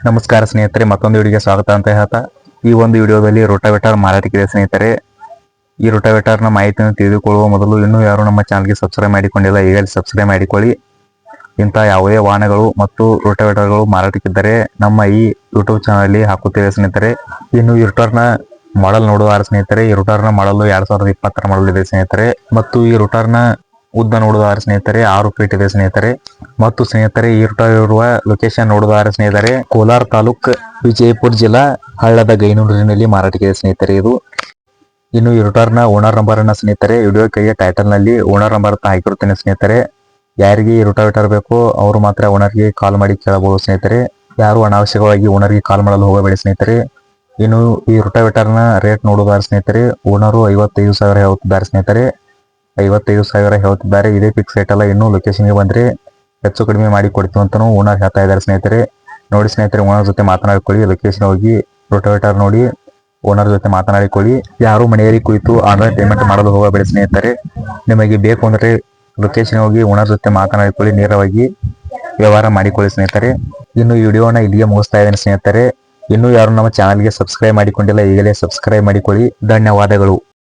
ನಮಸ್ಕಾರ ಸ್ನೇಹಿತರೆ, ಮತ್ತೊಂದು ವಿಡಿಯೋಗೆ ಸ್ವಾಗತ ಅಂತ ಹೇಳ್ತಾ ಈ ಒಂದು ವಿಡಿಯೋದಲ್ಲಿ ರೋಟಾವೇಟರ್ ಮಾರಾಟಕ್ಕಿದೆ ಸ್ನೇಹಿತರೆ. ಈ ರೋಟಾವೇಟರ್ನ ಮಾಹಿತಿಯನ್ನು ತಿಳಿದುಕೊಳ್ಳುವ ಮೊದಲು ಇನ್ನೂ ಯಾರು ನಮ್ಮ ಚಾನಲ್ಗೆ ಸಬ್ಸ್ಕ್ರೈಬ್ ಮಾಡಿಕೊಂಡಿಲ್ಲ, ಈಗಲೇ ಸಬ್ಸ್ಕ್ರೈಬ್ ಮಾಡಿಕೊಳ್ಳಿ. ಇಂಥ ಯಾವುದೇ ವಾಹನಗಳು ಮತ್ತು ರೋಟಾವೇಟರ್ಗಳು ಮಾರಾಟಕ್ಕಿದ್ದರೆ ನಮ್ಮ ಈ ಯೂಟ್ಯೂಬ್ ಚಾನಲ್ ಹಾಕುತ್ತೇವೆ ಸ್ನೇಹಿತರೆ. ಇನ್ನು ಈ ರೋಟಾರ್ನ ಮಾಡೆಲ್ ನೋಡುವಾರ ಸ್ನೇಹಿತರೆ, ಈ ರೋಟಾರ್ನ ಮಾಡಲು 2020 ಮಾಡಲ್ ಇದೆ ಸ್ನೇಹಿತರೆ. ಮತ್ತು ಈ ರೋಟಾರ್ನ ಉದ್ದ ನೋಡುವಾರ ಸ್ನೇಹಿತರೆ 6 ಫೀಟ್ ಇದೆ ಸ್ನೇಹಿತರೆ. ಮತ್ತು ಸ್ನೇಹಿತರೆ, ಈ ರೋಟಾರ್ ಇರುವ ಲೊಕೇಶನ್ ನೋಡುವಾರ ಸ್ನೇಹಿತರೆ ಕೋಲಾರ ತಾಲೂಕ್, ವಿಜಯಪುರ ಜಿಲ್ಲಾ, ಹಳ್ಳದ ಗೈನೂರಿನಲ್ಲಿ ಮಾರಾಟಕ್ಕಿದೆ ಸ್ನೇಹಿತರೆ ಇದು. ಇನ್ನು ಈ ರೋಟಾರ್ನ ಓನರ್ ನಂಬರ್ ಅನ್ನ ಸ್ನೇಹಿತರೆ ವಿಡಿಯೋ ಕೈಯ ಟೈಟಲ್ ನಲ್ಲಿ ಓನರ್ ನಂಬರ್ ಅಂತ ಹಾಕಿರುತ್ತೇನೆ ಸ್ನೇಹಿತರೆ. ಯಾರಿಗೆ ಈ ರೋಟಾವೇಟರ್ ಬೇಕೋ ಅವರು ಮಾತ್ರ ಓನರ್ಗೆ ಕಾಲ್ ಮಾಡಿ ಕೇಳಬಹುದು ಸ್ನೇಹಿತರೆ. ಯಾರು ಅನಾವಶ್ಯಕವಾಗಿ ಓನರ್ಗೆ ಕಾಲ್ ಮಾಡಲು ಹೋಗಬೇಡಿ ಸ್ನೇಹಿತರೆ. ಇನ್ನು ಈ ರೋಟಾವೇಟರ್ನ ರೇಟ್ ನೋಡುವುದಾರ ಸ್ನೇಹಿತರೆ, ಓನರು 55,000 ಹೇಳುತ್ತಿದ್ದಾರೆ ಸ್ನೇಹಿತರೆ. 55,000 ಹೇಳುತ್ತಿದ್ದಾರೆ. ಇದೇ ಫಿಕ್ಸ್ ರೇಟ್ ಅಲ್ಲ, ಇನ್ನು ಲೊಕೇಶನ್ಗೆ ಬಂದ್ರೆ ಹೆಚ್ಚು ಕಡಿಮೆ ಮಾಡಿ ಕೊಡ್ತೀವಿ ಅಂತಾನು ಓನರ್ ಹೇಳ್ತಾ ಇದ್ದಾರೆ ಸ್ನೇಹಿತರೆ. ನೋಡಿ ಸ್ನೇಹಿತರೆ, ಓನರ್ ಜೊತೆ ಮಾತನಾಡಿಕೊಳ್ಳಿ. ಲೊಕೇಶನ್ ಹೋಗಿ ರೋಟಾವೇಟರ್ ನೋಡಿ ಓನರ್ ಜೊತೆ ಮಾತನಾಡಿಕೊಳ್ಳಿ. ಯಾರು ಮನೆಯಲ್ಲಿ ಕುಳಿತು ಆನ್ಲೈನ್ ಪೇಮೆಂಟ್ ಮಾಡಲು ಹೋಗಬೇಡಿ ಸ್ನೇಹಿತರೆ. ನಿಮಗೆ ಬೇಕು ಅಂದ್ರೆ ಲೊಕೇಶನ್ ಹೋಗಿ ಓನರ್ ಜೊತೆ ಮಾತನಾಡಿಕೊಳ್ಳಿ, ನೇರವಾಗಿ ವ್ಯವಹಾರ ಮಾಡಿಕೊಳ್ಳಿ ಸ್ನೇಹಿತರೆ. ಇನ್ನು ಈ ವಿಡಿಯೋನ ಇಲ್ಲಿಗೆ ಮುಗಿಸ್ತಾ ಇದ್ದೇನೆ ಸ್ನೇಹಿತರೆ. ಇನ್ನೂ ಯಾರು ನಮ್ಮ ಚಾನಲ್ಗೆ ಸಬ್ಸ್ಕ್ರೈಬ್ ಮಾಡಿಕೊಂಡಿಲ್ಲ, ಈಗಲೇ ಸಬ್ಸ್ಕ್ರೈಬ್ ಮಾಡಿಕೊಳ್ಳಿ. ಧನ್ಯವಾದಗಳು.